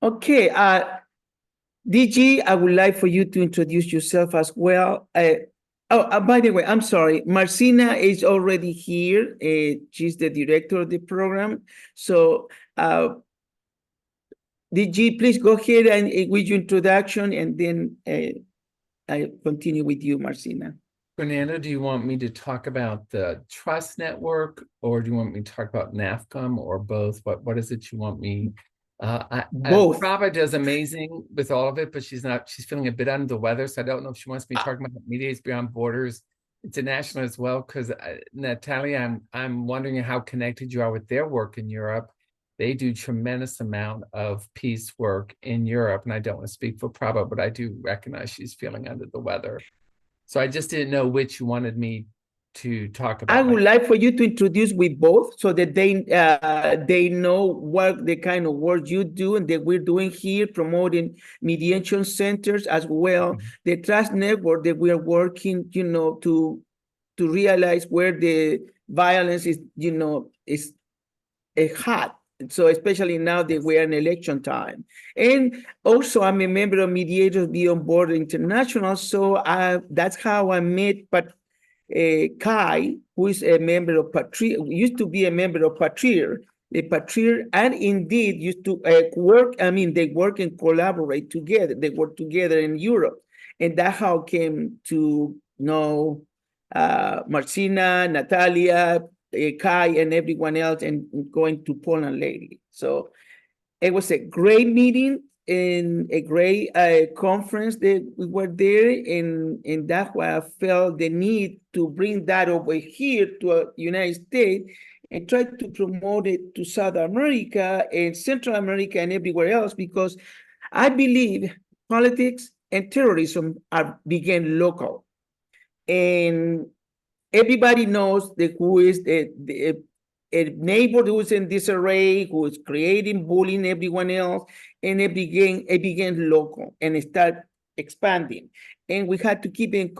Okay, DG, I would like for you to introduce yourself as well. By the way, I'm sorry, Marcina is already here. She's the director of the program. So, DG, please go ahead and with your introduction, and then I continue with you, Marcina. Fernando, do you want me to talk about the trust network, or do you want me to talk about NAFCOM, or both? What is it you want me? Both. Prava does amazing with all of it, but she's feeling a bit under the weather, so I don't know if she wants me talking about Mediates Beyond Borders International as well. Because Natalia, I'm wondering how connected you are with their work in Europe. They do tremendous amount of peace work in Europe, and I don't want to speak for Prava, but I do recognize she's feeling under the weather. So I just didn't know which you wanted me to talk I about. would like for you to introduce with both so that they know what the kind of work you do and that we're doing here, promoting mediation centers as well. The trust network that we are working, to realize where the violence is hot. So especially now that we're in election time. And also I'm a member of Mediators Beyond Border International. So that's how I met Kai, who is a member of Patria, used to be a member of Patria, and indeed used to work. I mean, they work and collaborate together. They work together in Europe. And that's how came to know Marcina, Natalia, Kai, and everyone else, and going to Poland lately. So it was a great meeting and a great conference that we were there, and that's why I felt the need to bring that over here to the United States and try to promote it to South America and Central America and everywhere else, because I believe politics and terrorism began local. And everybody knows who is a neighbor who is in disarray, who is creating bullying everyone else, and it began local and it started expanding. And we had to keep in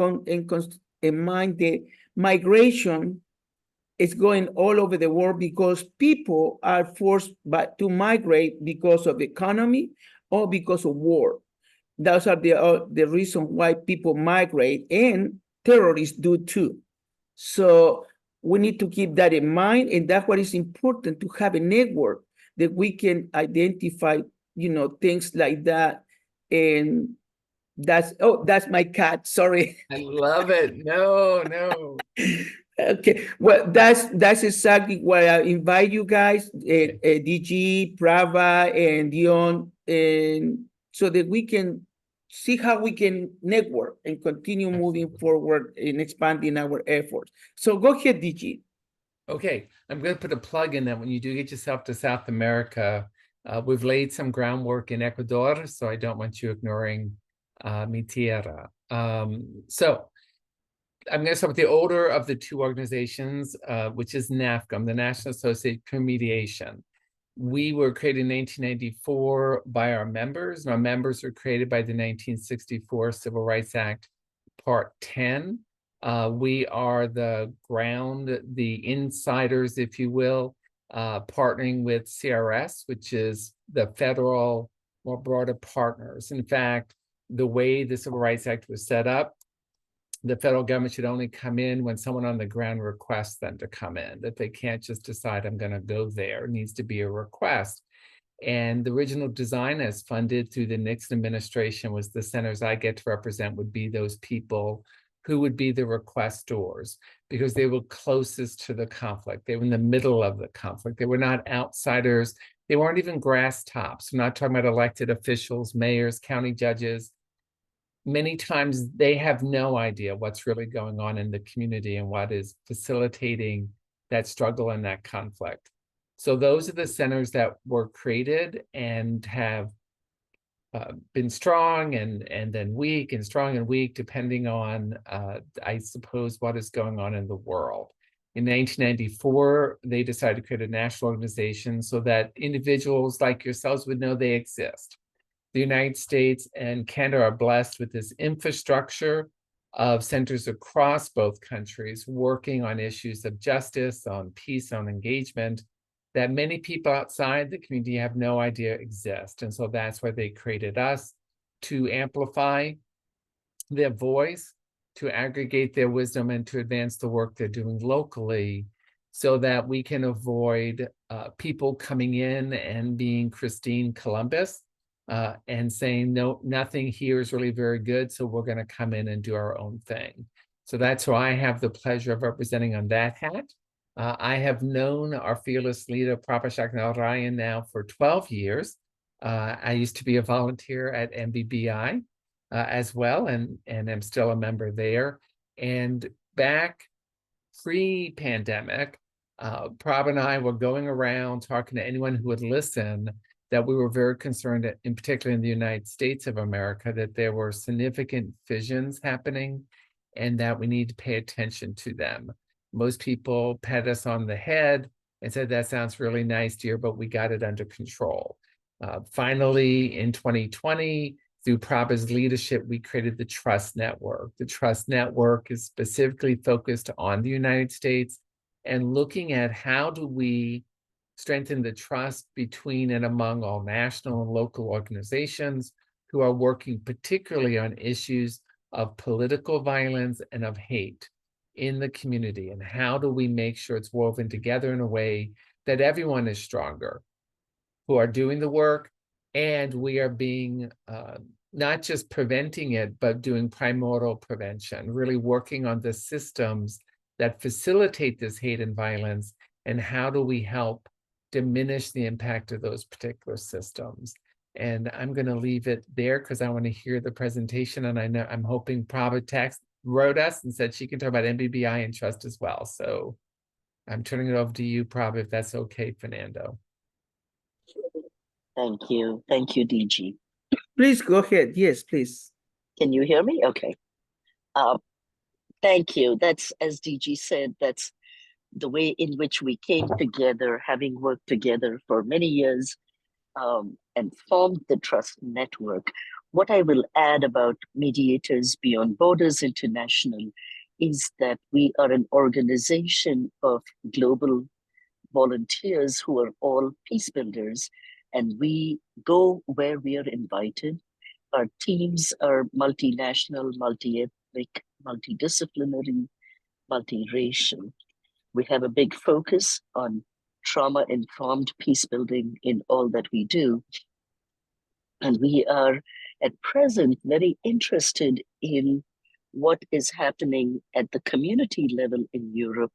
mind that migration is going all over the world because people are forced to migrate because of economy or because of war. Those are the reason why people migrate, and terrorists do too. So we need to keep that in mind, and that's what is important, to have a network that we can identify, things like that. And that's my cat. Sorry. I love it. No. Okay, well, that's exactly why I invite you guys, DG, Prava, and Dion, and so that we can see how we can network and continue moving forward in expanding our efforts. So go ahead, DG. Okay, I'm going to put a plug in that when you do get yourself to South America, we've laid some groundwork in Ecuador, so I don't want you ignoring mi tierra. So I'm going to start with the older of the two organizations, which is NAFCOM, the National Association for Mediation. We were created in 1994 by our members, and our members were created by the 1964 Civil Rights Act, Part 10. We are the insiders, if you will, partnering with CRS, which is the federal, more broader partners. In fact, the way the Civil Rights Act was set up, the federal government should only come in when someone on the ground requests them to come in, that they can't just decide, I'm going to go there. It needs to be a request. And the original design, as funded through the Nixon administration, was the centers I get to represent would be those people who would be the requestors, because they were closest to the conflict. They were in the middle of the conflict. They were not outsiders. They weren't even grass tops. We're not talking about elected officials, mayors, county judges. Many times they have no idea what's really going on in the community and what is facilitating that struggle and that conflict. So those are the centers that were created and have been strong and then weak and strong and weak, depending on, I suppose, what is going on in the world. In 1994, they decided to create a national organization so that individuals like yourselves would know they exist. The United States and Canada are blessed with this infrastructure of centers across both countries working on issues of justice, on peace, on engagement, that many people outside the community have no idea exist. And so that's why they created us, to amplify their voice, to aggregate their wisdom, and to advance the work they're doing locally, so that we can avoid people coming in and being Christine Columbus and saying, no, nothing here is really very good, so we're going to come in and do our own thing. So that's who I have the pleasure of representing on that hat. I have known our fearless leader, Prabha Narayan, now for 12 years. I used to be a volunteer at MBBI as well, and I'm still a member there. And back pre-pandemic, Prabha and I were going around talking to anyone who would listen, that we were very concerned, in particular in the United States of America, that there were significant fissions happening and that we need to pay attention to them. Most people pat us on the head and said, that sounds really nice, dear, but we got it under control. Finally, in 2020, through Prabha's leadership, we created the Trust Network. The Trust Network is specifically focused on the United States and looking at how do we strengthen the trust between and among all national and local organizations who are working particularly on issues of political violence and of hate in the community. And how do we make sure it's woven together in a way that everyone is stronger, who are doing the work, and we are being not just preventing it, but doing primordial prevention, really working on the systems that facilitate this hate and violence, and how do we help diminish the impact of those particular systems. And I'm going to leave it there because I want to hear the presentation, and I'm hoping Prabha wrote us and said she can talk about MBBI and trust as well. So I'm turning it over to you, Prabha, if that's okay, Fernando. Thank you, DG. Please go ahead. Yes, please. Can you hear me? Okay. Thank you. That's, as DG said, that's the way in which we came together, having worked together for many years, and formed the Trust Network. What I will add about Mediators Beyond Borders International is that we are an organization of global volunteers who are all peace builders, and we go where we are invited. Our teams are multinational, multi-ethnic, multidisciplinary, multiracial. We have a big focus on trauma-informed peace building in all that we do. And we are at present very interested in what is happening at the community level in Europe,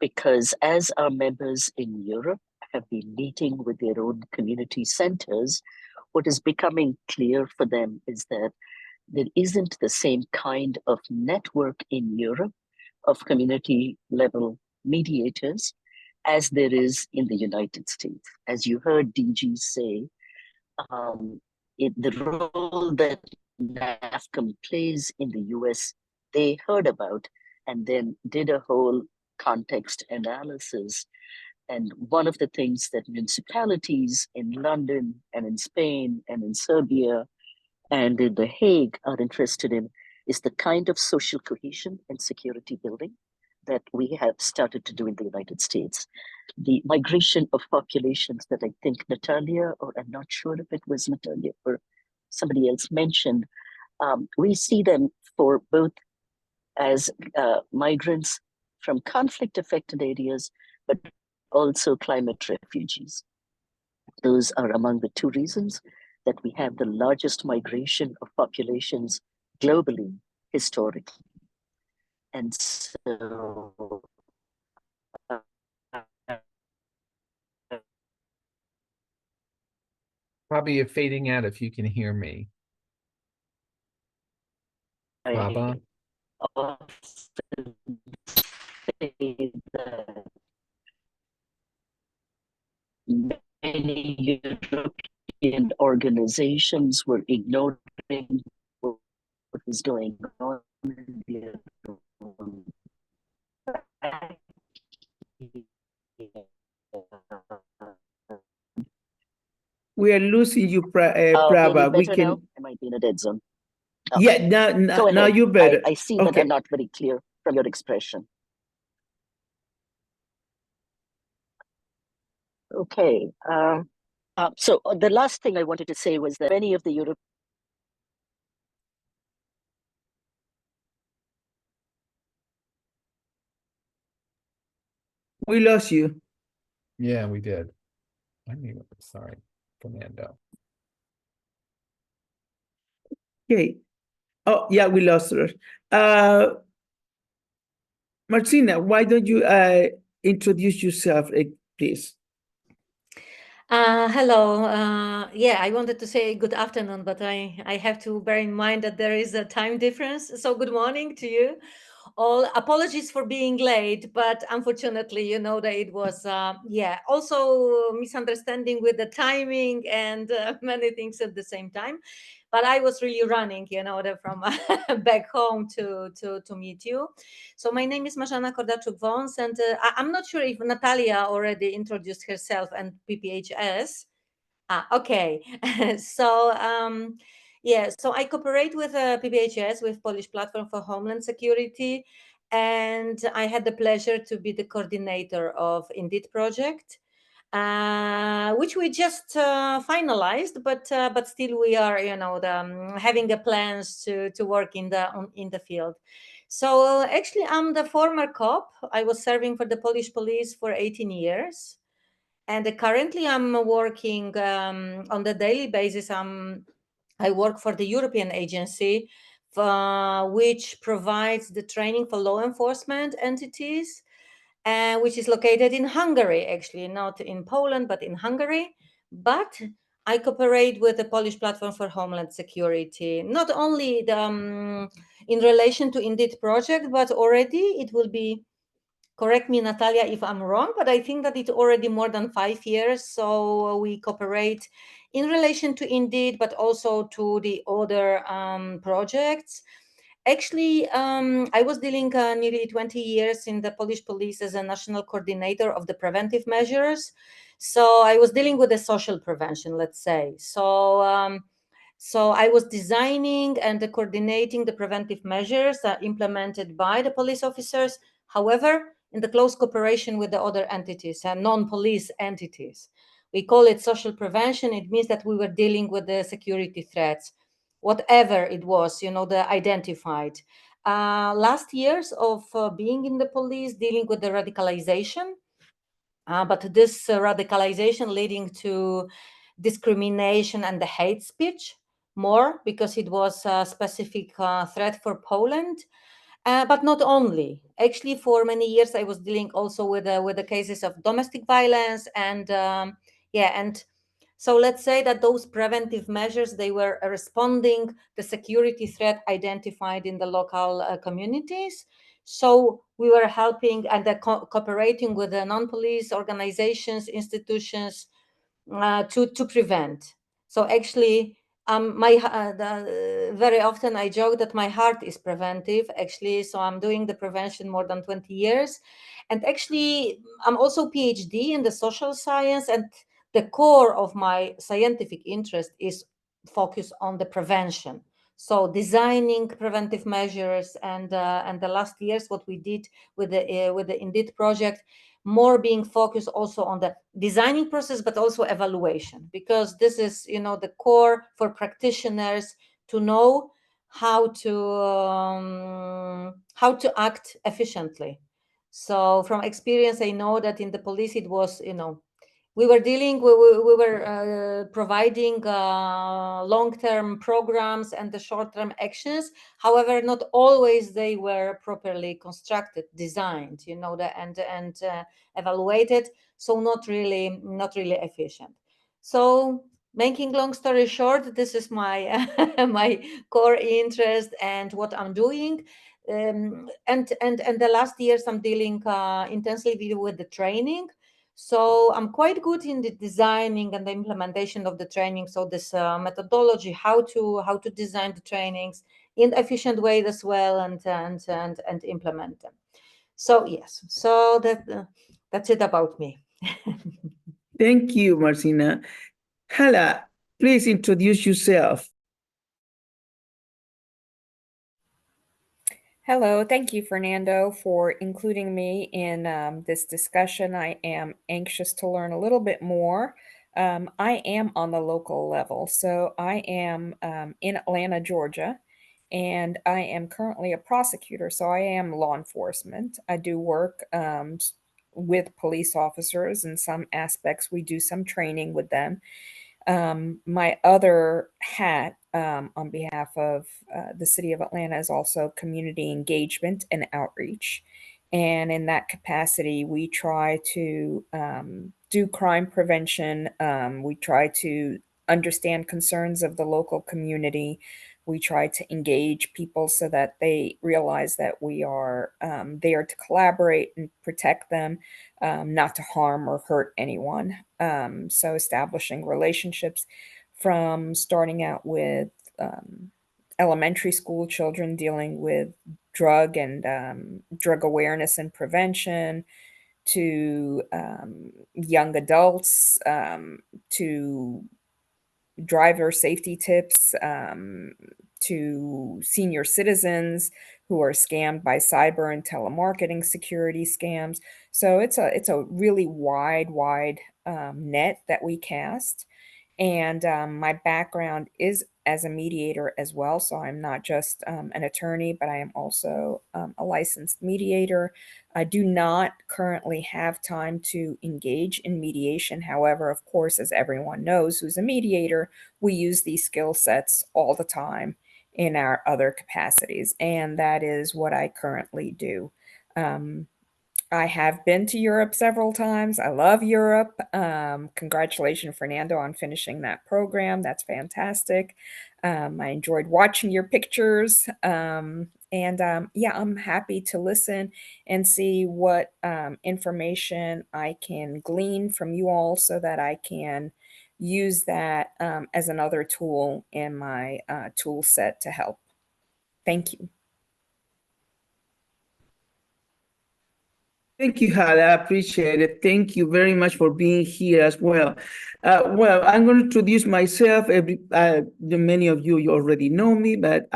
because as our members in Europe have been meeting with their own community centers, what is becoming clear for them is that there isn't the same kind of network in Europe of community level mediators as there is in the United States. As you heard DG say, the role that NAFCM plays in the US, they heard about and then did a whole context analysis. And one of the things that municipalities in London and in Spain and in Serbia and in The Hague are interested in is the kind of social cohesion and security building that we have started to do in the United States. The migration of populations that I think Natalia, or I'm not sure if it was Natalia or somebody else mentioned, we see them for both as migrants from conflict-affected areas, but also climate refugees. Those are among the two reasons that we have the largest migration of populations globally, historically. And so Probably you're fading out if you can hear me. Prabha? I often say that many European organizations were ignoring what was going on in the We are losing you, Prabha. We can. Now? I might be in a dead zone. Oh. Yeah, now you're better. I see that I'm not very clear from your expression. Okay. So the last thing I wanted to say was that many of the European We lost you. Yeah, we did. I mean, sorry, Fernando. Okay. Oh, yeah, we lost her. Martina, why don't you introduce yourself, please? Hello. Yeah, I wanted to say good afternoon, but I have to bear in mind that there is a time difference. So good morning to you all. Apologies for being late, but unfortunately, you know that it was, also misunderstanding with the timing and many things at the same time. But I was really running, from back home to meet you. So my name is Marzena Kordarczuk-Wąs, and I'm not sure if Natalia already introduced herself and PPHS. Okay. So I cooperate with PPHS, with Polish Platform for Homeland Security, and I had the pleasure to be the coordinator of Indeed project, which we just finalized, but still we are, having the plans to work in the field. So actually, I'm the former cop. I was serving for the Polish police for 18 years. And currently, I'm working on the daily basis. I work for the European agency, which provides the training for law enforcement entities, which is located in Hungary, actually, not in Poland, but in Hungary. But I cooperate with the Polish Platform for Homeland Security, not only in relation to Indeed project, but already it will be, correct me, Natalia, if I'm wrong, but I think that it's already more than 5 years. So we cooperate in relation to Indeed, but also to the other projects. Actually, I was dealing nearly 20 years in the Polish police as a national coordinator of the preventive measures. So I was dealing with the social prevention, let's say. So I was designing and coordinating the preventive measures implemented by the police officers. However, in the close cooperation with the other entities and non-police entities. We call it social prevention. It means that we were dealing with the security threats, whatever it was, the identified. Last years of being in the police, dealing with the radicalization, but this radicalization leading to discrimination and the hate speech more, because it was a specific threat for Poland. But not only. Actually, for many years, I was dealing also with the cases of domestic violence, and and so let's say that those preventive measures, they were responding the security threat identified in the local communities. So we were helping and cooperating with the non-police organizations, institutions to prevent. So actually, very often I joke that my heart is preventive. Actually, so I'm doing the prevention more than 20 years, and actually, I'm also PhD in the social science, and the core of my scientific interest is focus on the prevention. So designing preventive measures, and the last years what we did with the Indeed project, more being focused also on the designing process, but also evaluation, because this is, the core for practitioners to know how to act efficiently. So from experience, I know that in the police it was, we were providing long-term programs and the short-term actions. However, not always they were properly constructed, designed, and evaluated. So not really efficient. So making long story short, this is my my core interest and what I'm doing. And the last years I'm dealing intensively with the training. So I'm quite good in the designing and the implementation of the training. So this methodology, how to design the trainings in efficient way as well, and implement them. So yes, so that's it about me. Thank you, Martina. Hala, please introduce yourself. Hello, thank you, Fernando, for including me in this discussion. I am anxious to learn a little bit more. I am on the local level, so I am in Atlanta, Georgia, and I am currently a prosecutor, so I am law enforcement. I do work with police officers in some aspects. We do some training with them. My other hat on behalf of the city of Atlanta is also community engagement and outreach. And in that capacity, we try to do crime prevention. We try to understand concerns of the local community. We try to engage people so that they realize that we are there to collaborate and protect them, not to harm or hurt anyone. So establishing relationships from starting out with elementary school children dealing with drug and drug awareness and prevention to young adults to driver safety tips to senior citizens who are scammed by cyber and telemarketing security scams. So it's a really wide net that we cast. And my background is as a mediator as well. So I'm not just an attorney, but I am also a licensed mediator. I do not currently have time to engage in mediation. However, of course, as everyone knows who's a mediator, we use these skill sets all the time in our other capacities. And that is what I currently do. I have been to Europe several times. I love Europe. Congratulations, Fernando, on finishing that program. That's fantastic. I enjoyed watching your pictures. Yeah, I'm happy to listen and see what information I can glean from you all so that I can use that as another tool in my tool set to help. Thank you. Thank you, Hala. I appreciate it. Thank you very much for being here as well. Well, I'm going to introduce myself. Many of you already know me, but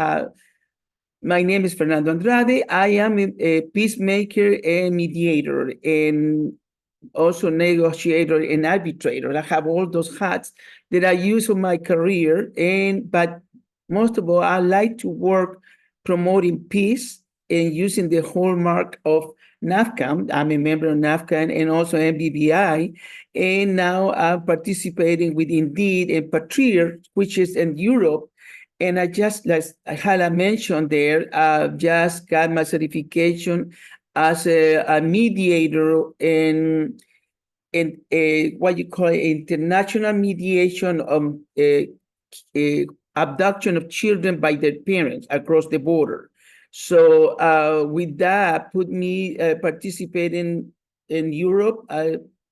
my name is Fernando Andrade. I am a peacemaker and mediator, and also negotiator and arbitrator. I have all those hats that I use in my career, but most of all, I like to work promoting peace and using the hallmark of NAFCAM. I'm a member of NAFCAM and also MBBI, and now I'm participating with Indeed and Patria, which is in Europe. And I just, like Hala mentioned there, just got my certification as a mediator in what you call international mediation of abduction of children by their parents across the border. So with that, put me participating in Europe,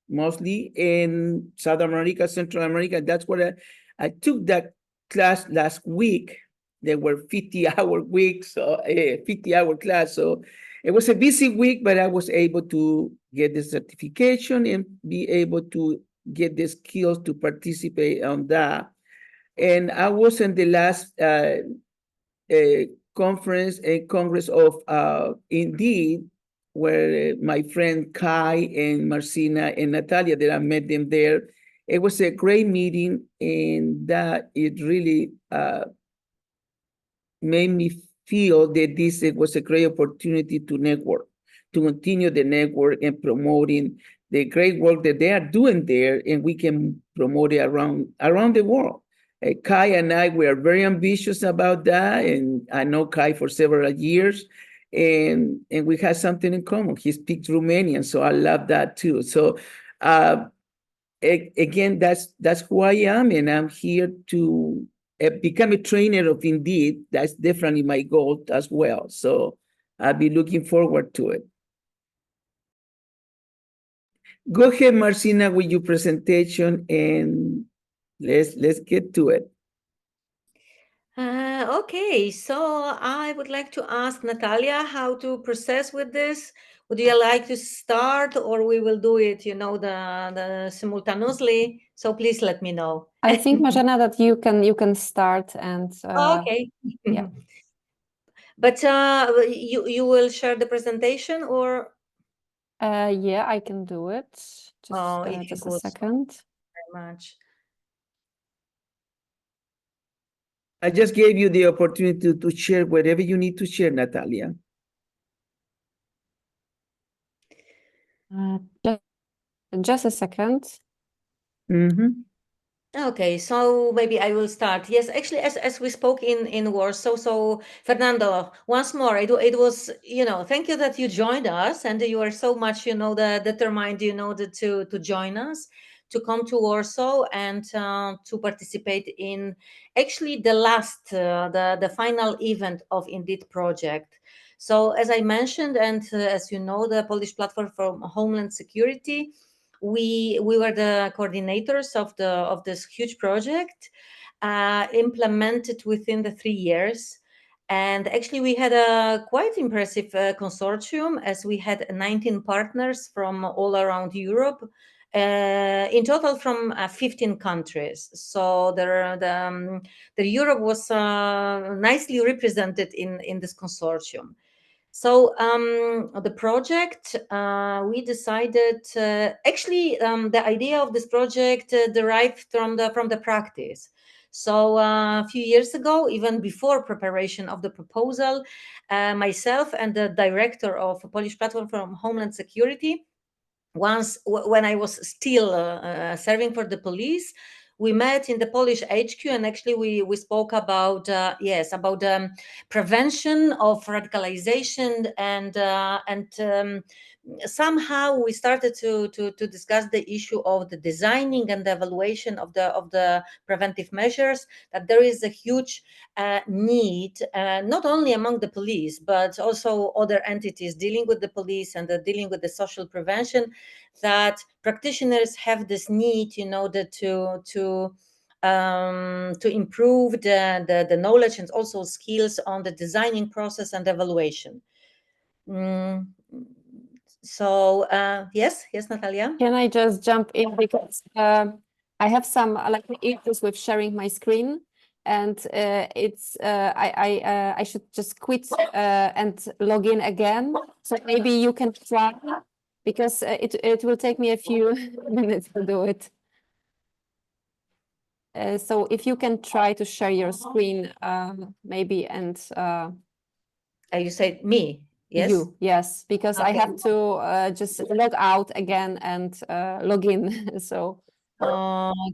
mostly in South America, Central America. That's what I took that class last week. There were 50-hour weeks, so 50-hour class. So it was a busy week, but I was able to get the certification and be able to get the skills to participate on that. And I was in the last Congress of Indeed, where my friend Kai and Marcina and Natalia, that I met them there. It was a great meeting, and that it really made me feel that it was a great opportunity to network, to continue the network and promoting the great work that they are doing there, and we can promote it around the world. Kai and I were very ambitious about that, and I know Kai for several years, and we have something in common. He speaks Romanian, so I love that too. So again, that's who I am, and I'm here to become a trainer of Indeed. That's definitely my goal as well. So I'll be looking forward to it. Go ahead, Marcina, with your presentation, and let's get to it. Okay, so I would like to ask Natalia how to process with this. Would you like to start, or we will do it, the simultaneously? So please let me know. I think, Marzena, that you can start and Okay. yeah. But you will share the presentation, or Yeah, I can do it. if you Just a could, second. very much. I just gave you the opportunity to share whatever you need to share, Natalia. Just a second. Mhm. Okay, so maybe I will start. Yes, actually, as we spoke in Warsaw, so Fernando, once more, it was, thank you that you joined us, and you are so much, determined, to join us, to come to Warsaw and to participate in actually the last, the final event of Indeed project. So as I mentioned, and as you know, the Polish Platform for Homeland Security, we were the coordinators of this huge project, implemented within the 3 years. And actually, we had a quite impressive consortium, as we had 19 partners from all around Europe, in total from 15 countries. So the Europe was nicely represented in this consortium. So the project, we decided, actually, the idea of this project derived from the practice. So a few years ago, even before preparation of the proposal, myself and the director of Polish Platform for Homeland Security, when I was still serving for the police, we met in the Polish HQ, and actually we spoke about about prevention of radicalization, and somehow we started to discuss the issue of the designing and the evaluation of the preventive measures. That there is a huge need, not only among the police but also other entities dealing with the police and dealing with the social prevention, that practitioners have this need, to improve the knowledge and also skills on the designing process and evaluation. So yes, Natalia. Can I just jump in, because I have some issues with sharing my screen, and I should just quit and log in again. So maybe you can try, because it will take me a few minutes to do it. So if you can try to share your screen, maybe, and You said me, yes? you, yes, because I Okay. have to just log out again and log in. So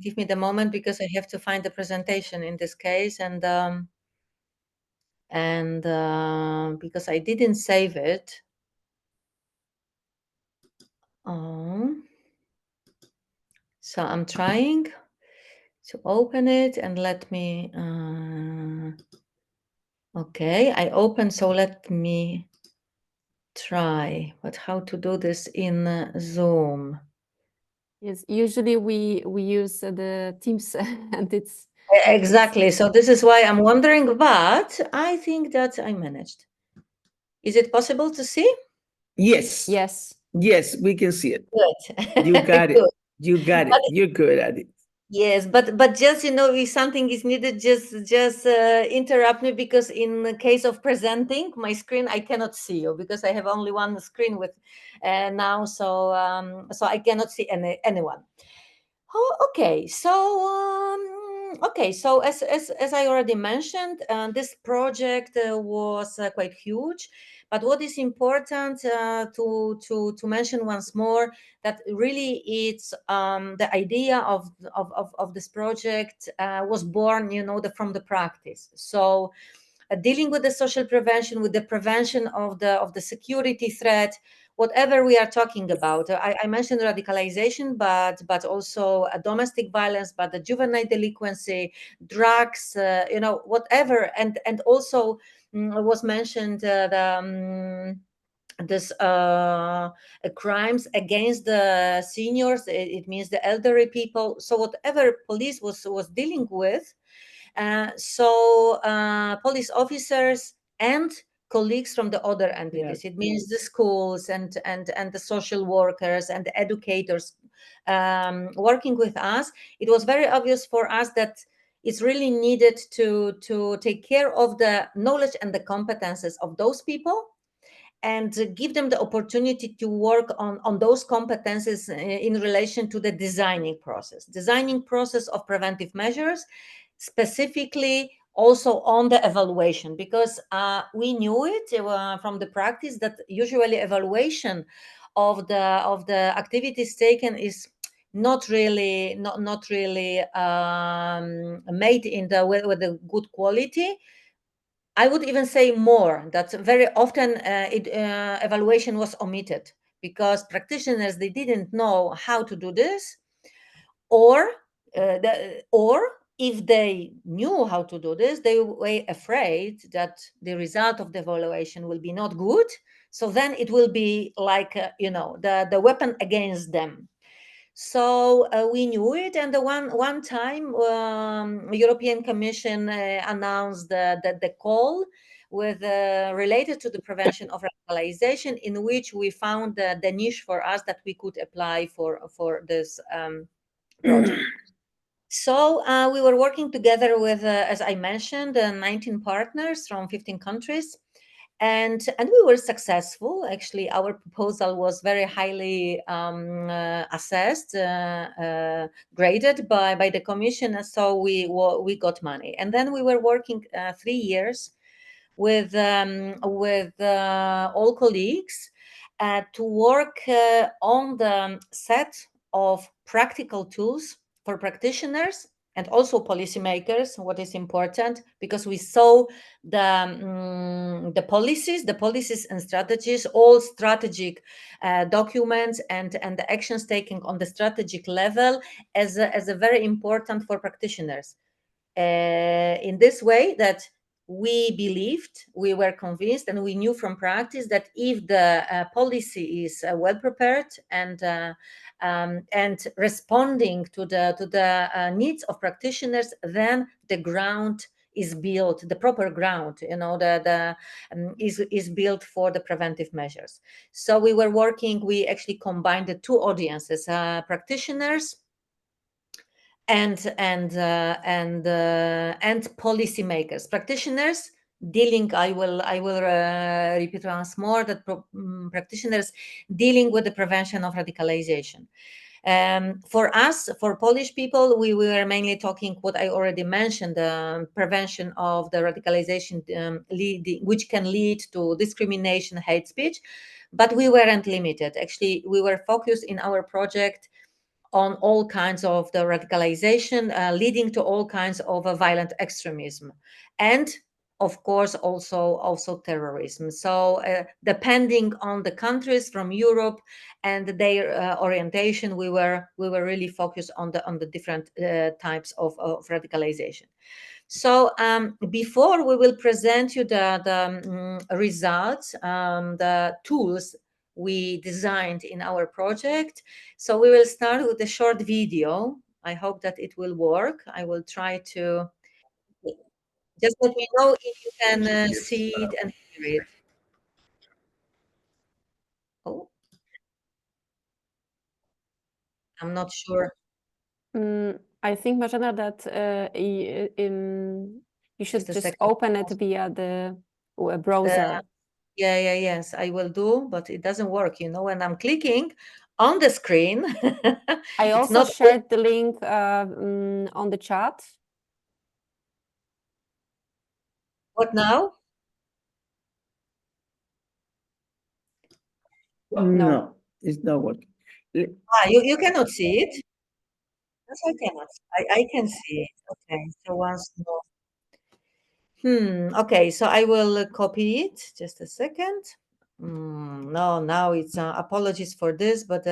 Give me the moment, because I have to find the presentation in this case, and because I didn't save it. So I'm trying to open it, and let me. Okay, I opened, so let me try. But how to do this in Zoom? yes, usually we use the Teams, and it's Exactly. So this is why I'm wondering, but I think that I managed. Is it possible to see? Yes. yes. Yes, we can see it. Good. You got it. Good. You got it. You're good at it. Yes, but just, if something is needed, just interrupt me, because in the case of presenting my screen, I cannot see you, because I have only one screen with now, so I cannot see anyone. Oh, okay. So as I already mentioned, this project was quite huge. But what is important to mention once more, that really it's the idea of this project was born, from the practice. So dealing with the social prevention, with the prevention of the security threat, whatever we are talking about. I mentioned radicalization, but also domestic violence, but the juvenile delinquency, drugs, whatever, and also was mentioned this crimes against the seniors. It means the elderly people. So whatever police was dealing with. Police officers and colleagues from the other entities. It means the schools and the social workers and the educators working with us. It was very obvious for us that it's really needed to take care of the knowledge and the competences of those people, and give them the opportunity to work on those competences in relation to the designing process of preventive measures, specifically also on the evaluation, because we knew it from the practice that usually evaluation of the activities taken is not really made in the with the good quality. I would even say more, that very often evaluation was omitted because practitioners, they didn't know how to do this, or if they knew how to do this, they were afraid that the result of the evaluation will be not good. So then it will be like, the weapon against them. So we knew it, and the one time European Commission announced the call with related to the prevention of radicalization, in which we found the niche for us that we could apply for this project. So we were working together with, as I mentioned, 19 partners from 15 countries. And we were successful. Actually, our proposal was very highly assessed, graded by the commission, and so we got money. And then we were working 3 years with all colleagues to work on the set of practical tools for practitioners and also policymakers. What is important, because we saw the policies and strategies, all strategic documents and the actions taken on the strategic level as a very important for practitioners. In this way, that we were convinced, and we knew from practice that if the policy is well prepared and responding to the needs of practitioners, then the ground is built, the proper ground, is built for the preventive measures. So we actually combined the two audiences, practitioners and policymakers. Practitioners dealing, I will repeat once more, that practitioners dealing with the prevention of radicalization. For us, for Polish people, we were mainly talking what I already mentioned, the prevention of the radicalization which can lead to discrimination, hate speech, but we weren't limited. Actually, we were focused in our project on all kinds of the radicalization leading to all kinds of violent extremism, and of course also terrorism. So depending on the countries from Europe and their orientation, we were really focused on the different types of radicalization. So before we will present you the results, the tools we designed in our project. So we will start with a short video. I hope that it will work. I will try to just let me know if you can see it and hear it. Oh, I'm not sure. I think, Marzena, that you should Just a just second. open it via the browser. Yes, I will do, but it doesn't work, when I'm clicking on the screen. I it's also not shared the link on the chat. What now? No, it's not working. You cannot see it? Yes, I cannot. I can see it. Okay, so once more. Okay, so I will copy it. Just a second. No, now it's apologies for this, but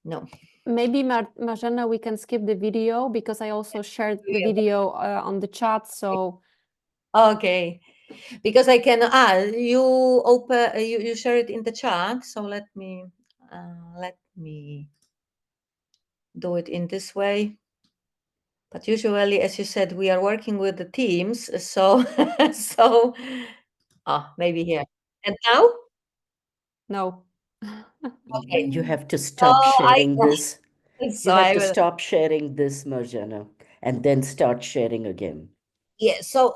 no. Maybe, Marzena, we can skip the video because I also shared the video on the chat. So okay, because I can. You open. You share it in the chat. So let me do it in this way. But usually, as you said, we are working with the teams. So maybe here. And now? no. Okay. You have to stop sharing this. So You have I to will. stop sharing this, Marzena. and then start sharing again? Yeah, so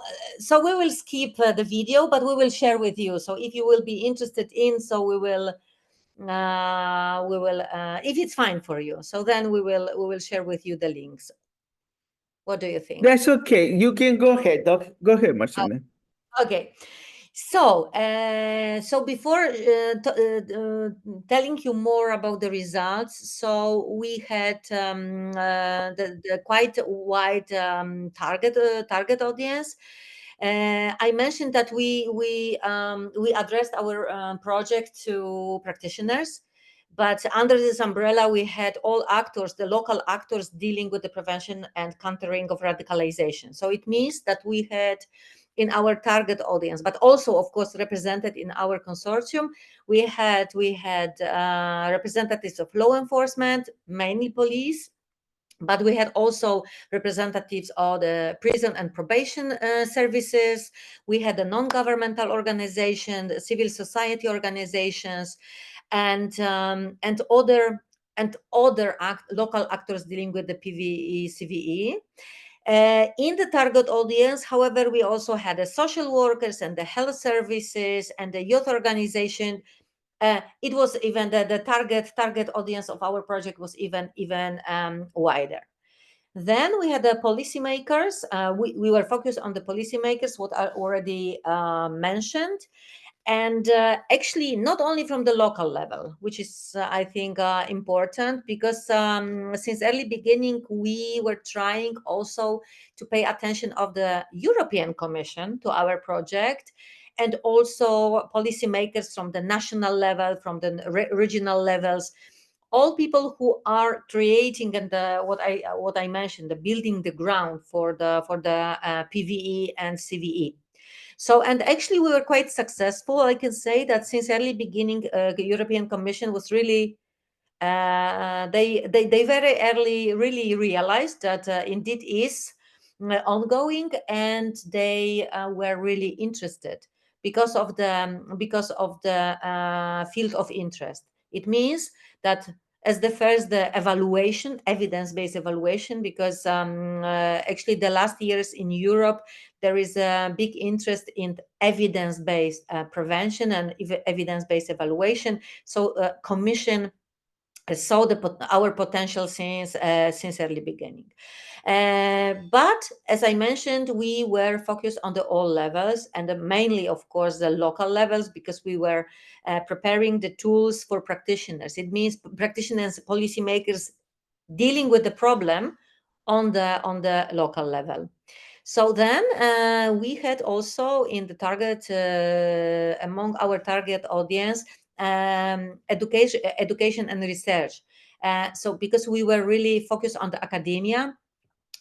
we will skip the video, but we will share with you. So if you will be interested in, so we will if it's fine for you, so then we will share with you the links. What do you think? That's okay. You can go ahead, Doc. Go ahead, Marcela. Okay. So, before telling you more about the results, so we had the quite wide target audience. I mentioned that we addressed our project to practitioners, but under this umbrella, we had all actors, the local actors dealing with the prevention and countering of radicalization. So it means that we had in our target audience, but also, of course, represented in our consortium, we had representatives of law enforcement, mainly police, but we had also representatives of the prison and probation services. We had a non-governmental organization, the civil society organizations, and other local actors dealing with the PVE, CVE. In the target audience, however, we also had the social workers and the health services and the youth organization. It was even the target audience of our project was even wider. Then we had the policymakers. We were focused on the policymakers, what I already mentioned. And actually, not only from the local level, which is, I think, important, because since early beginning, we were trying also to pay attention of the European Commission to our project, and also policymakers from the national level, from the regional levels, all people who are creating and what I mentioned, the building the ground for the PVE and CVE. So, and actually we were quite successful. I can say that since early beginning, the European Commission was really, they very early really realized that indeed is ongoing, and they were really interested because of the field of interest. It means that as the first, the evaluation, evidence-based evaluation, because actually the last years in Europe, there is a big interest in evidence-based prevention and evidence-based evaluation. So Commission saw our potential since early beginning. But as I mentioned, we were focused on the all levels, and mainly, of course, the local levels, because we were preparing the tools for practitioners. It means practitioners, policymakers dealing with the problem on the local level. So then we had also in the target, among our target audience, education and research. So because we were really focused on the academia,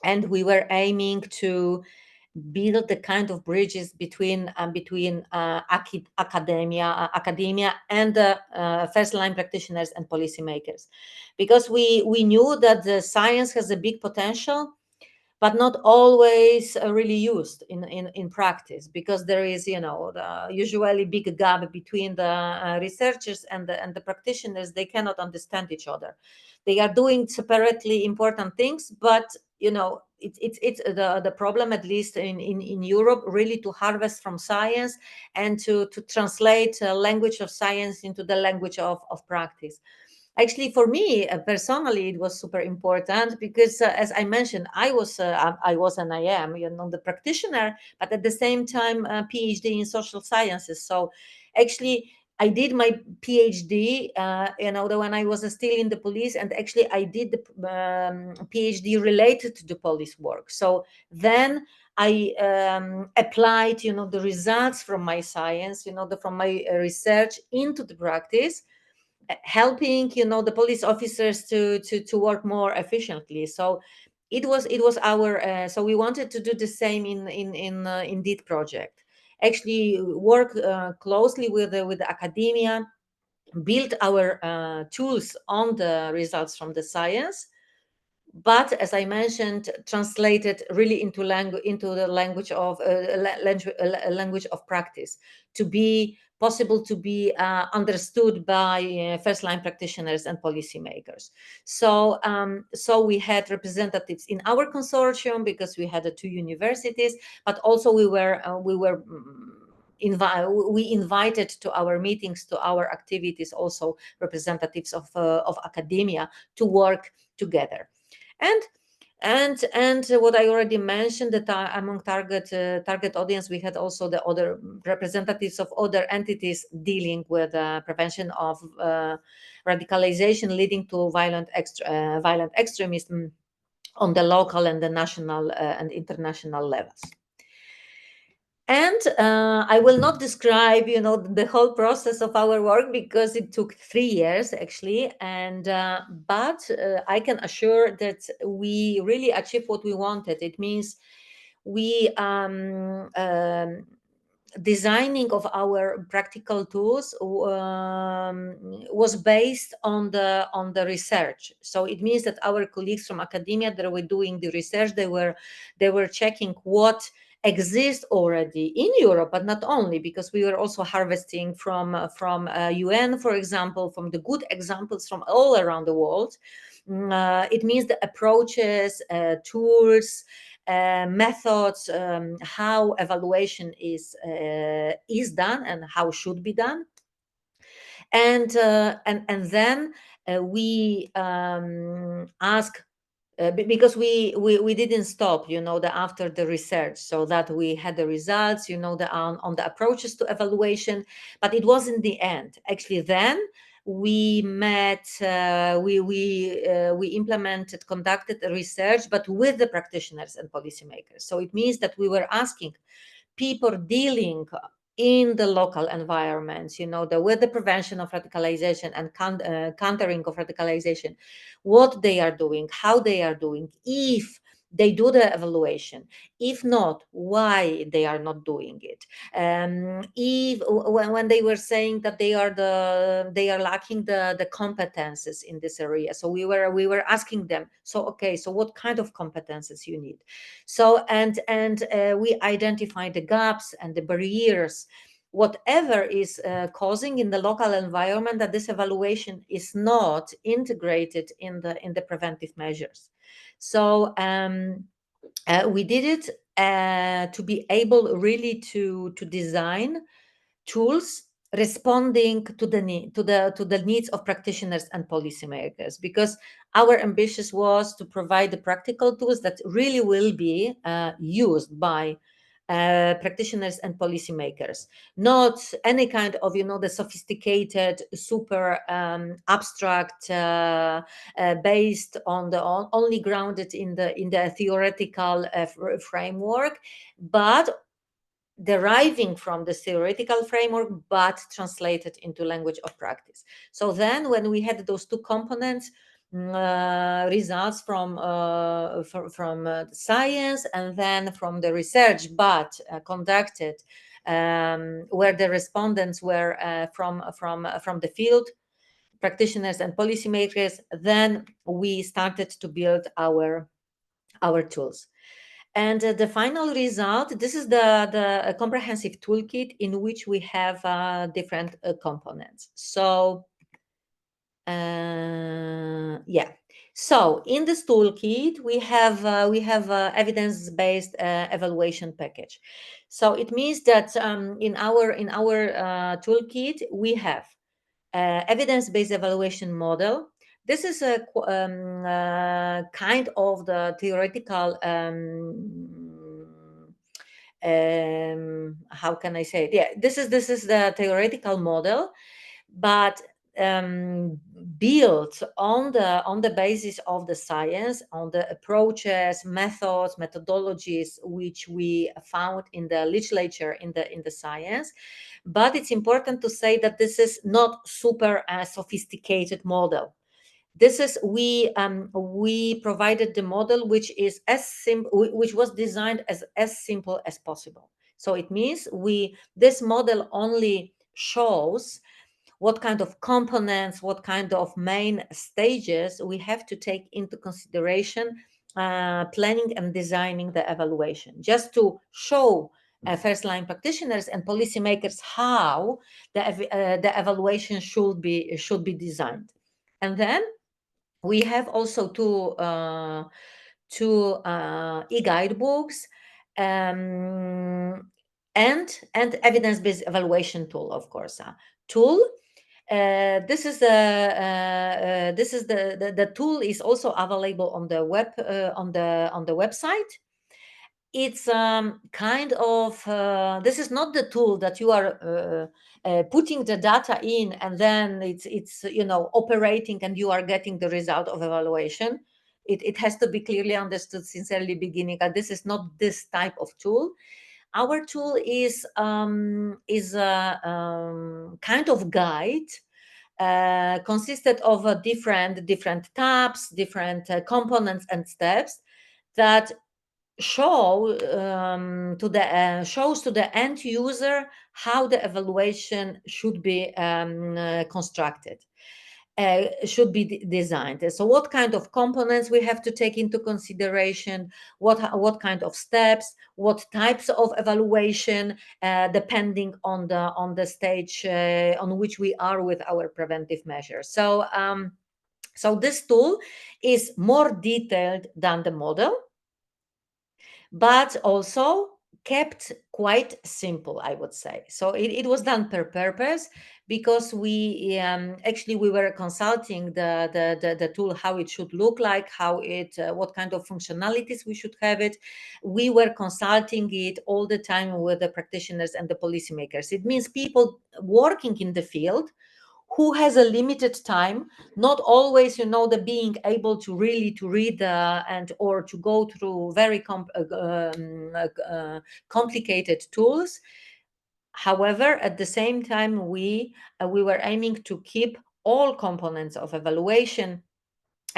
and we were aiming to build the kind of bridges between academia and the first line practitioners and policymakers, because we knew that the science has a big potential, but not always really used in practice, because there is, usually big gap between the researchers and the practitioners. They cannot understand each other. They are doing separately important things, but it's the problem, at least in Europe, really to harvest from science and to translate language of science into the language of practice. Actually, for me personally, it was super important because, as I mentioned, I was and I am, the practitioner, but at the same time, PhD in social sciences. So, actually, I did my PhD, when I was still in the police, and actually, I did the PhD related to the police work. So then I applied, the results from my science, from my research into the practice, helping the police officers to work more efficiently. So it was our so we wanted to do the same in Indeed project. Actually work closely with the academia, build our tools on the results from the science, but as I mentioned, translated really into the language of language of practice, to be possible to be understood by first-line practitioners and policymakers. So, so we had representatives in our consortium because we had 2 universities, but also we invited to our meetings, to our activities, also representatives of academia to work together. And what I already mentioned, that among target audience, we had also the other representatives of other entities dealing with prevention of radicalization leading to violent extremism on the local and the national and international levels. And I will not describe, the whole process of our work because it took 3 years actually. And but I can assure that we really achieved what we wanted. It means we designing of our practical tools was based on the research. So it means that our colleagues from academia that were doing the research, they were checking what exist already in Europe, but not only, because we were also harvesting from UN, for example, from the good examples from all around the world. It means the approaches, tools, methods, how evaluation is done and how should be done, and then we ask. Because we didn't stop, after the research, so that we had the results, on the approaches to evaluation, but it wasn't the end. Actually, then we met, we implemented, conducted research, but with the practitioners and policymakers. So it means that we were asking people dealing in the local environments, with the prevention of radicalization and countering of radicalization, what they are doing, how they are doing, if they do the evaluation, if not, why they are not doing it. If when they were saying that they are lacking the competences in this area, so we were asking them, so okay, so what kind of competences you need? So and we identify the gaps and the barriers, whatever is causing in the local environment that this evaluation is not integrated in the preventive measures. So we did it to be able really to design tools responding to the needs of practitioners and policymakers, because our ambition was to provide the practical tools that really will be used by practitioners and policymakers, not any kind of the sophisticated, super abstract, based on the only grounded in the theoretical framework, but deriving from the theoretical framework, but translated into language of practice. So then when we had those 2 components, results from science and then from the research, but conducted where the respondents were from the field, practitioners and policymakers, then we started to build our tools. And the final result, this is the comprehensive toolkit in which we have different components. So yeah. So in this toolkit, we have evidence-based evaluation package. So it means that in our toolkit, we have evidence-based evaluation model. This is a kind of the theoretical, how can I say it? Yeah, this is the theoretical model, but built on the basis of the science, on the approaches, methods, methodologies which we found in the literature, in the science. But it's important to say that this is not super sophisticated model. This is we provided the model which is as simple, which was designed as simple as possible. So it means this model only shows what kind of components, what kind of main stages we have to take into consideration planning and designing the evaluation, just to show first-line practitioners and policymakers how the evaluation should be designed. And then we have also two e-guidebooks and evidence-based evaluation tool, of course. This is the tool is also available on the web on the website. It's kind of this is not the tool that you are putting the data in and then it's operating and you are getting the result of evaluation. It has to be clearly understood since early beginning that this is not this type of tool. Our tool is a kind of guide consisted of different tabs, different components and steps that shows to the end user how the evaluation should be constructed. Should be designed. So what kind of components we have to take into consideration, what kind of steps, what types of evaluation, depending on the stage on which we are with our preventive measures. So so this tool is more detailed than the model, but also kept quite simple, I would say. So it was done per purpose because we actually we were consulting the tool, how it should look like, how it what kind of functionalities we should have it. We were consulting it all the time with the practitioners and the policymakers. It means people working in the field who has a limited time, not always, the being able to really to read and or to go through very complicated tools. However, at the same time, we were aiming to keep all components of evaluation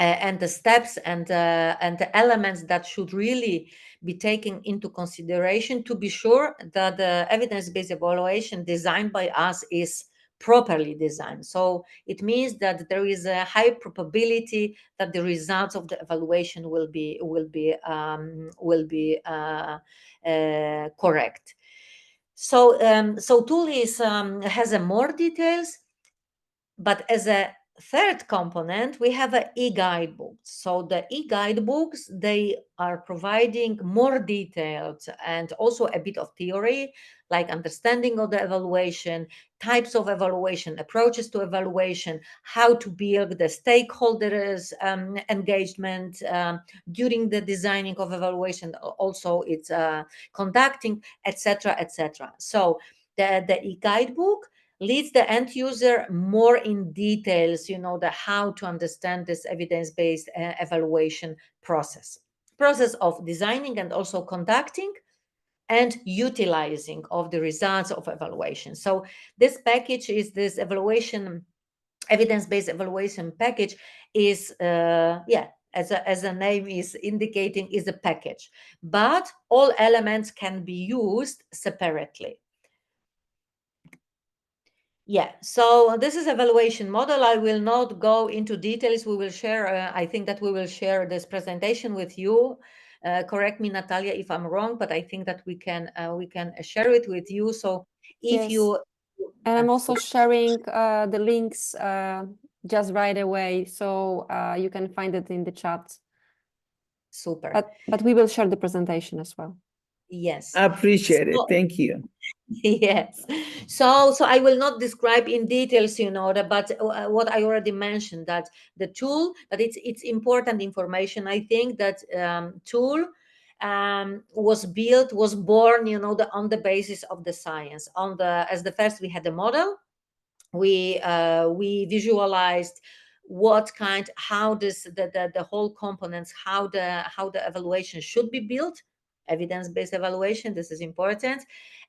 and the steps and the elements that should really be taken into consideration to be sure that the evidence-based evaluation designed by us is properly designed. So it means that there is a high probability that the results of the evaluation will be correct. So so tool is has a more details, but as a third component, we have an e-guidebook. So the e-guidebooks, they are providing more details and also a bit of theory, like understanding of the evaluation, types of evaluation, approaches to evaluation, how to build the stakeholders engagement during the designing of evaluation, also it's conducting, etc., etc. So the e-guidebook leads the end user more in details, the how to understand this evidence-based evaluation process of designing and also conducting and utilizing of the results of evaluation. So this package is this evidence-based evaluation package is as a name is indicating, is a package, but all elements can be used separately. Yeah, so this is evaluation model. I will not go into details. We will share, I think that we will share this presentation with you. Correct me, Natalia, if I'm wrong, but I think that we can share it with you. So if Yes. you... And I'm also sharing the links just right away, so you can find it in the chat. Super. But we will share the presentation as well. Yes. I appreciate it. Thank you. Yes. So I will not describe in details, but what I already mentioned, that the tool, that it's important information. I think that tool was born, on the basis of the science. As the first, we had the model. We visualized how the whole components, how the evaluation should be built, evidence-based evaluation. This is important.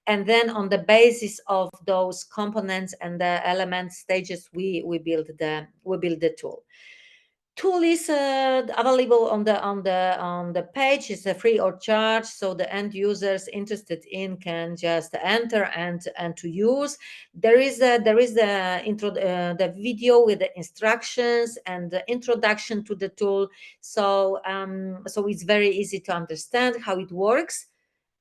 And then on the basis of those components and the element stages, we build the tool. Tool is available on the page. It's a free of charge, so the end users interested in can just enter and to use. There is the video with the instructions and the introduction to the tool. So so it's very easy to understand how it works.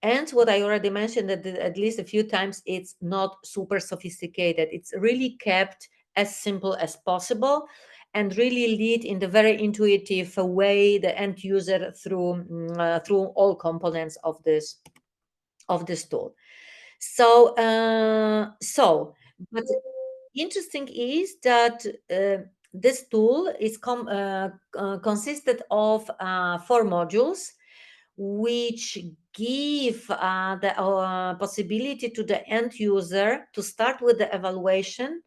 And what I already mentioned at least a few times, it's not super sophisticated. It's really kept as simple as possible and really lead in the very intuitive way the end user through all components of this tool. So but interesting is that this tool is consisted of 4 modules, which give the possibility to the end user to start with the evaluation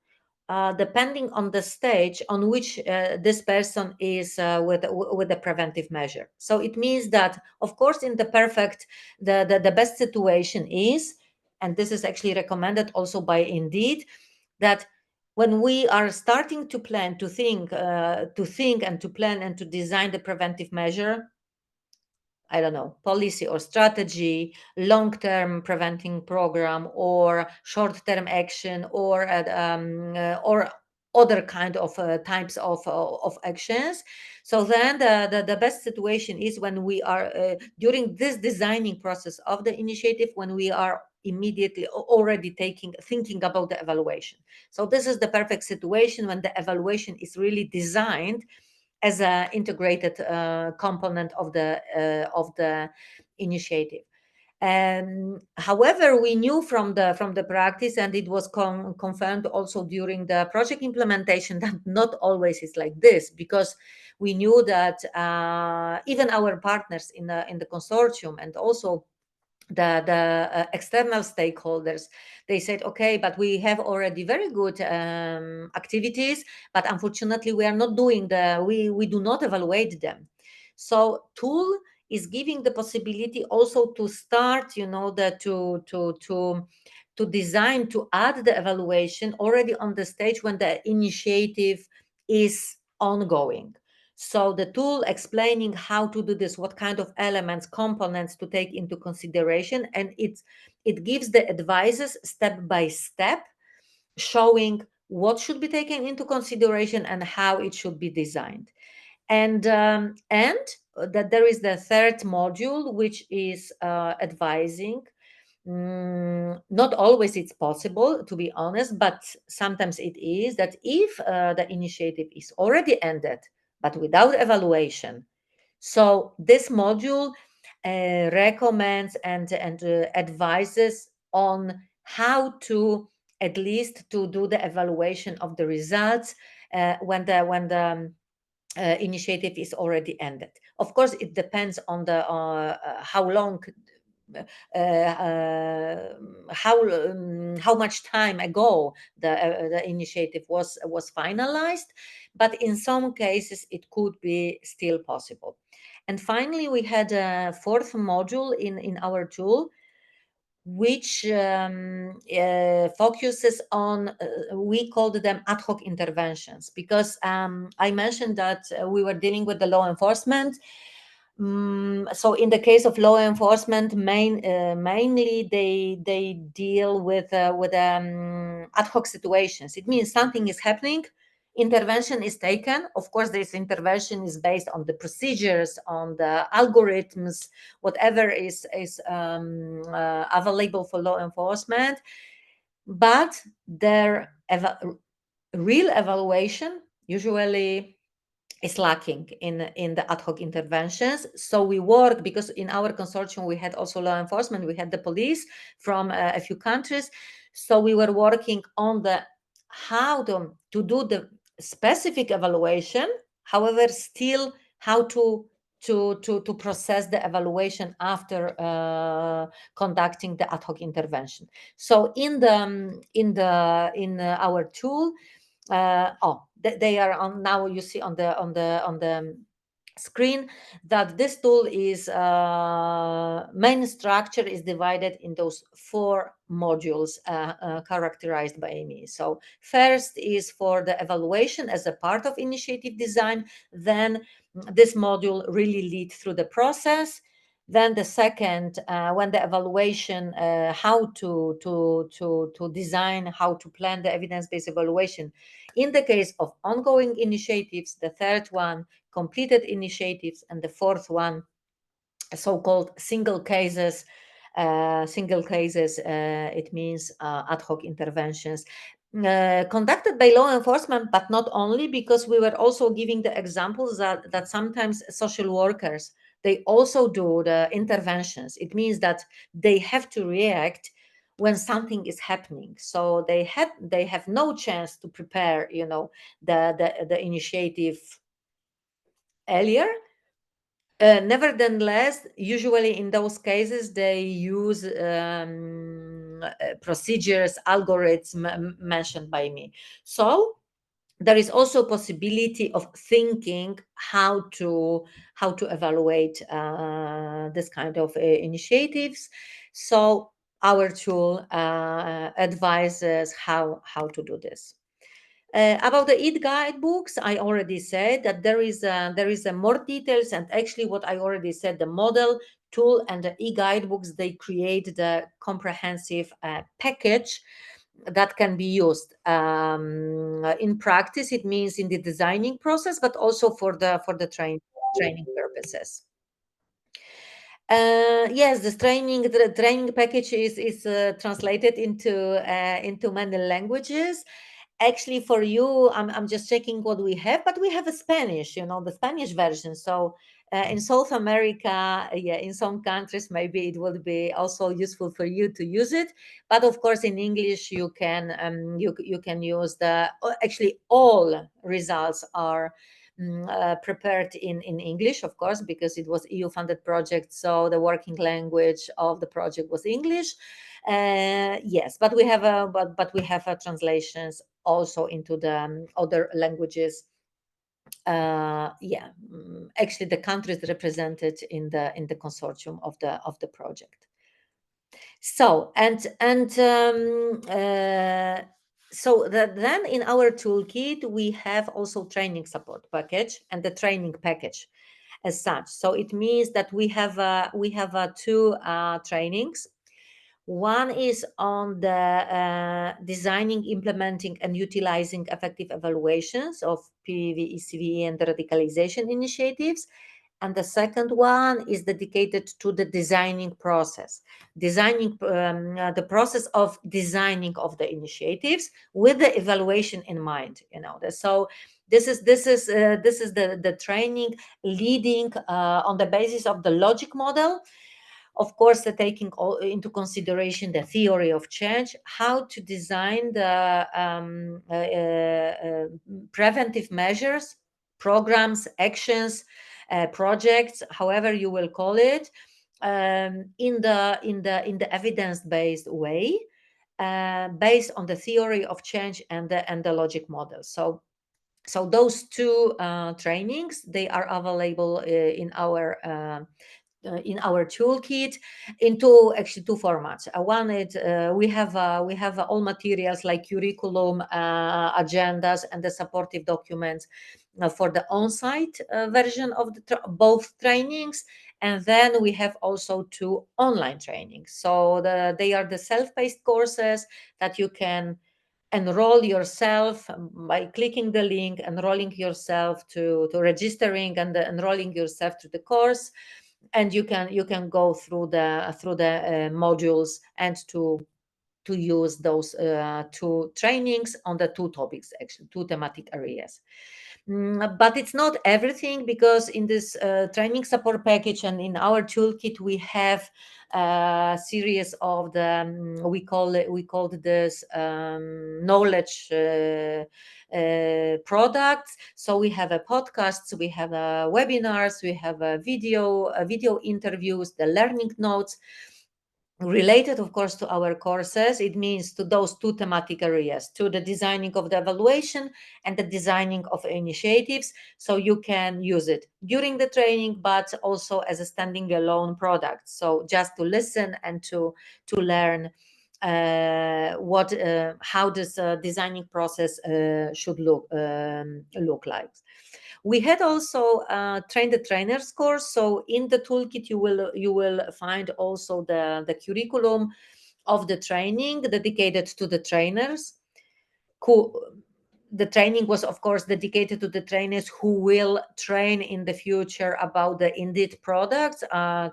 depending on the stage on which this person is with the preventive measure. So it means that, of course, in the best situation is, and this is actually recommended also by Indeed, that when we are starting to plan, to think and to plan and to design the preventive measure, I don't know, policy or strategy, long-term preventing program, or short-term action, or other kind of types of actions. So then the best situation is when we are during this designing process of the initiative, when we are immediately already thinking about the evaluation. So this is the perfect situation when the evaluation is really designed as an integrated component of the initiative. However, we knew from the practice, and it was confirmed also during the project implementation, that not always is like this, because we knew that even our partners in the consortium and also the external stakeholders, they said, okay, but we have already very good activities, but unfortunately we are not doing we do not evaluate them. So tool is giving the possibility also to start, to design, to add the evaluation already on the stage when the initiative is ongoing. So the tool explaining how to do this, what kind of elements, components to take into consideration, and it gives the advices step by step, showing what should be taken into consideration and how it should be designed. And that there is the third module, which is advising. Not always it's possible, to be honest, but sometimes it is, that if the initiative is already ended but without evaluation, so this module recommends and advises on how to at least to do the evaluation of the results when the initiative is already ended. Of course, it depends on the how long how much time ago the initiative was finalized, but in some cases it could be still possible. And finally, we had a fourth module in our tool, which focuses on, we called them ad hoc interventions, because I mentioned that we were dealing with the law enforcement. So in the case of law enforcement, mainly they deal with ad hoc situations. It means something is happening, intervention is taken. Of course, this intervention is based on the procedures, on the algorithms, whatever is available for law enforcement. But their real evaluation usually is lacking in the ad hoc interventions. So we work, because in our consortium we had also law enforcement, we had the police from a few countries. So we were working on the how to do the specific evaluation, however, still how to process the evaluation after conducting the ad hoc intervention. So in our tool, they are on now. You see on the screen that this tool is main structure is divided in those 4 modules characterized by me. So first is for the evaluation as a part of initiative design. Then this module really leads through the process. Then the second, when the evaluation, how to design, how to plan the evidence-based evaluation. In the case of ongoing initiatives, the third one, completed initiatives, and the fourth one, so-called single cases, single cases, it means ad hoc interventions. Conducted by law enforcement, but not only, because we were also giving the examples that sometimes social workers, they also do the interventions. It means that they have to react when something is happening, so they have no chance to prepare, the initiative earlier. Nevertheless, usually in those cases, they use procedures, algorithms mentioned by me. So there is also possibility of thinking how to evaluate this kind of initiatives. So our tool advises how to do this. About the EAT guidebooks, I already said that there is a more details, and actually what I already said, the model tool and the e-guidebooks, they create the comprehensive package that can be used in practice. It means in the designing process, but also for the training purposes. Yes, the training package is translated into many languages. Actually, for you, I'm just checking what we have, but we have a Spanish, the Spanish version. So in South America, in some countries, maybe it would be also useful for you to use it. But of course, in English, you can you can use actually all results are prepared in English, of course, because it was EU-funded project, so the working language of the project was English. Yes, but we have translations also into the other languages. Actually, the countries represented in the consortium of the project. So then in our toolkit we have also training support package and the training package as such. So it means that we have two trainings. One is on the designing, implementing, and utilizing effective evaluations of PVV, ECVE, and the radicalization initiatives. And the second one is dedicated to the designing process, the process of designing of the initiatives with the evaluation in mind. So this is the training leading on the basis of the logic model. Of course, taking into consideration the theory of change, how to design the preventive measures, programs, actions, projects, however you will call it, in the evidence-based way, based on the theory of change and the logic model. So those two trainings, they are available in our toolkit in two formats. One is we have all materials like curriculum, agendas, and the supportive documents for the on-site version of both trainings. And then we have also two online trainings. So they are the self-paced courses that you can enroll yourself by clicking the link, enrolling yourself to registering and enrolling yourself to the course. And you can go through the modules and to use those two trainings on the two topics, actually two thematic areas. But it's not everything, because in this training support package and in our toolkit we have a series of the we called this knowledge products. So we have a podcasts, we have webinars, we have video interviews, the learning notes related, of course, to our courses. It means to those two thematic areas, to the designing of the evaluation and the designing of initiatives. So you can use it during the training, but also as a standing alone product. So just to listen and to learn how this designing process should look like. We had also train the trainers course. So in the toolkit you will find also the curriculum of the training dedicated to the trainers. the training was, of course, dedicated to the trainers who will train in the future about the Indeed products,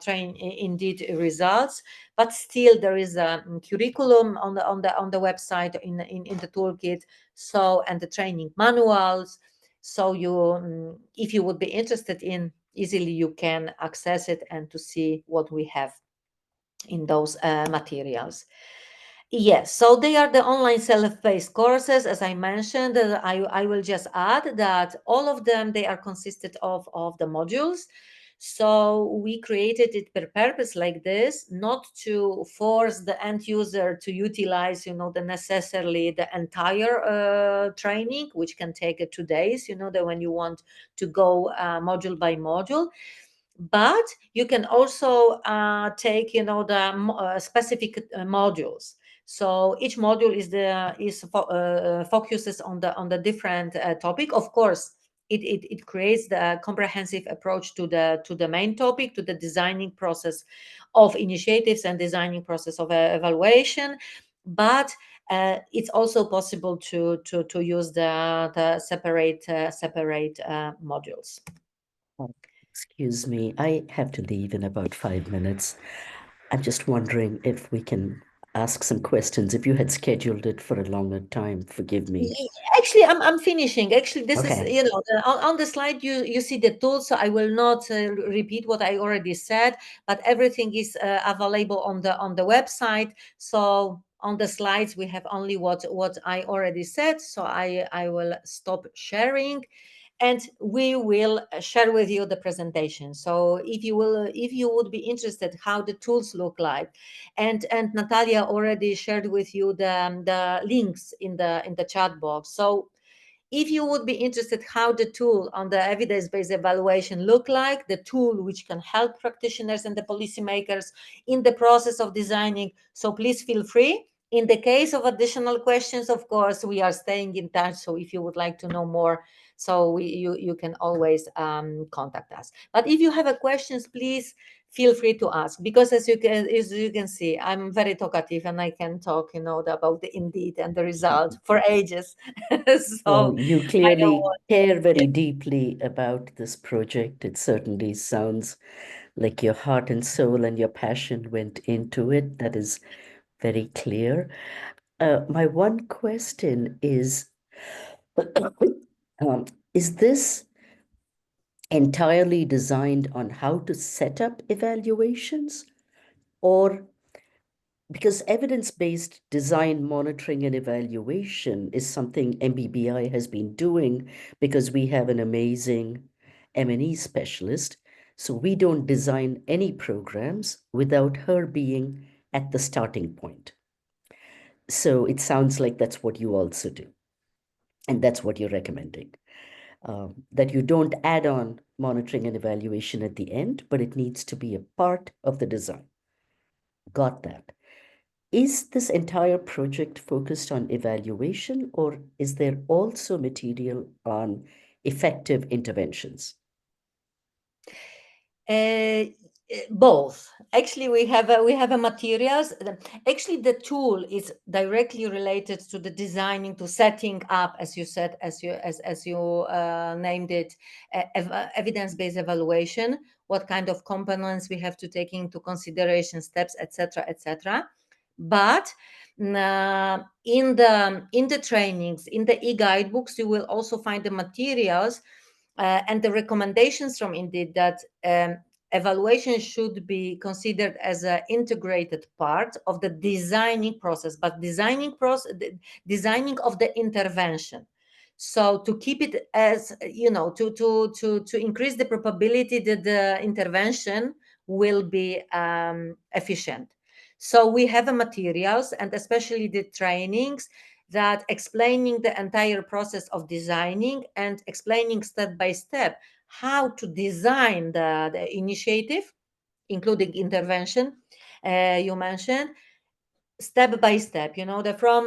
train Indeed results. But still, there is a curriculum on the website in the toolkit. So, and the training manuals. So you, if you would be interested in, easily you can access it and to see what we have in those materials. Yes, so they are the online self-paced courses, as I mentioned. I will just add that all of them, they are consisted of the modules. So we created it per purpose like this, not to force the end user to utilize, the necessarily the entire training, which can take 2 days, that when you want to go module by module. But you can also take, the specific modules. So each module focuses on the different topic. Of course, it creates the comprehensive approach to the main topic, to the designing process of initiatives and designing process of evaluation. But it's also possible to use the separate modules. Excuse me, I have to leave in about 5 minutes. I'm just wondering if we can ask some questions. If you had scheduled it for a longer time, forgive me. Actually, I'm finishing. Actually, this Okay. is, on the slide you see the tools, so I will not repeat what I already said, but everything is available on the website. So on the slides we have only what I already said. So I will stop sharing, and we will share with you the presentation. So if you would be interested how the tools look like, and Natalia already shared with you the links in the chat box. So if you would be interested how the tool on the evidence-based evaluation look like, the tool which can help practitioners and the policymakers in the process of designing, so please feel free. In the case of additional questions, of course, we are staying in touch. So if you would like to know more, so you can always contact us. But if you have a questions, please feel free to ask, because as you can see, I'm very talkative and I can talk, about the Indeed and the result for ages. Well, So you I don't clearly want. care very deeply about this project. It certainly sounds like your heart and soul and your passion went into it. That is very clear. My one question is, is this entirely designed on how to set up evaluations? Or because evidence-based design, monitoring, and evaluation is something MBBI has been doing because we have an amazing M&E specialist. So we don't design any programs without her being at the starting point. So it sounds like that's what you also do. And that's what you're recommending. That you don't add on monitoring and evaluation at the end, but it needs to be a part of the design. Got that. Is this entire project focused on evaluation, or is there also material on effective interventions? Both. Actually, we have a materials. Actually, the tool is directly related to the designing, to setting up, as you said, as you named it, evidence-based evaluation. What kind of components we have to take into consideration, steps, etc., etc. But in the trainings, in the e-guidebooks, you will also find the materials and the recommendations from Indeed that evaluation should be considered as an integrated part of the designing process, but designing of the intervention. So to keep it as, to increase the probability that the intervention will be efficient. So we have materials, and especially the trainings, that explaining the entire process of designing and explaining step by step how to design the initiative, including intervention, you mentioned, step by step, from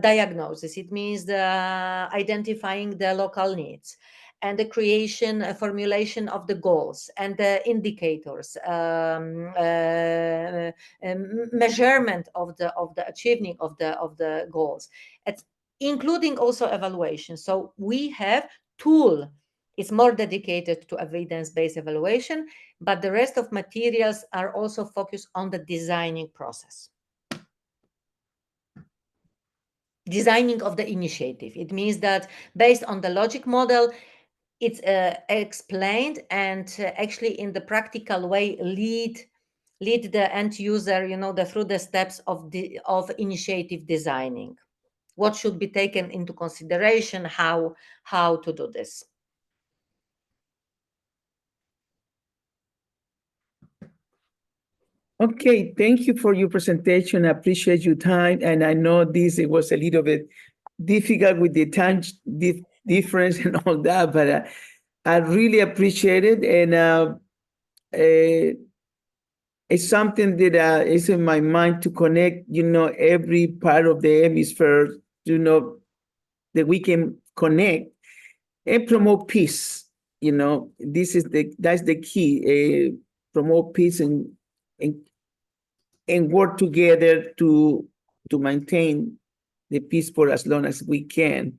diagnosis. It means the identifying the local needs, and the creation, formulation of the goals and the indicators, measurement of the achieving of the goals, including also evaluation. So we have tool. It's more dedicated to evidence-based evaluation, but the rest of materials are also focused on the designing process. Designing of the initiative. It means that based on the logic model, it's explained and actually in the practical way lead the end user, through the steps of initiative designing. What should be taken into consideration, how to do this. Okay, thank you for your presentation. I appreciate your time. And I know it was a little bit difficult with the time difference and all that, but I really appreciate it. And it's something that is in my mind to connect, every part of the hemisphere, that we can connect and promote peace. That's the key, promote peace and work together to maintain the peace for as long as we can.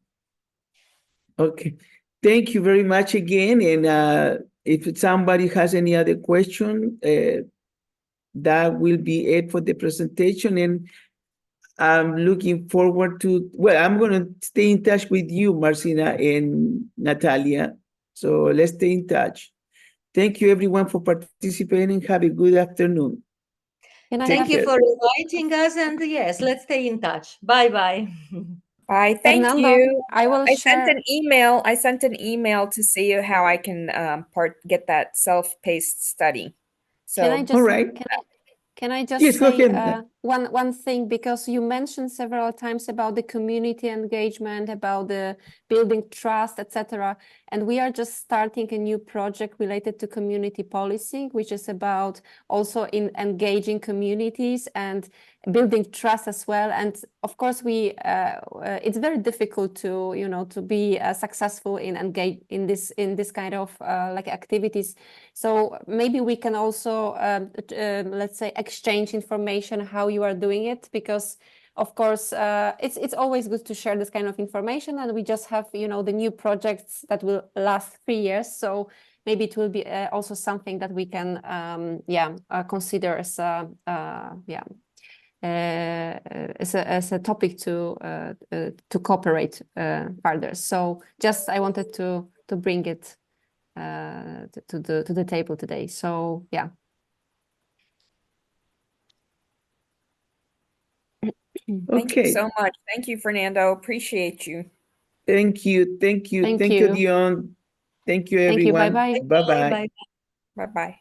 Okay, thank you very much again. And if somebody has any other question, that will be it for the presentation. And I'm looking forward to, I'm going to stay in touch with you, Marcina and Natalia. So let's stay in touch. Thank you everyone for participating. Have a good afternoon. Thank you for inviting us, and yes, let's stay in touch. Bye-bye. Bye. Thank Fernando, you. I will share. I sent an email to see how I can get that self-paced study. So Can I just, all right. Can I just Yes, go say ahead. one thing, because you mentioned several times about the community engagement, about the building trust, etc. And we are just starting a new project related to community policing, which is about also in engaging communities and building trust as well. And of course, it's very difficult to be successful in engage in this kind of like activities. So maybe we can also let's say exchange information how you are doing it, because of course it's always good to share this kind of information, and we just have the new projects that will last 3 years. So maybe it will be also something that we can consider as as a topic to cooperate further. So just I wanted to bring it to the table today. So yeah. Thank you so much. Thank you, Fernando. Appreciate you. Thank you. Thank you. Thank you, Dion. Thank you, everyone. Thank you. Bye-bye. Bye-bye. Bye-bye.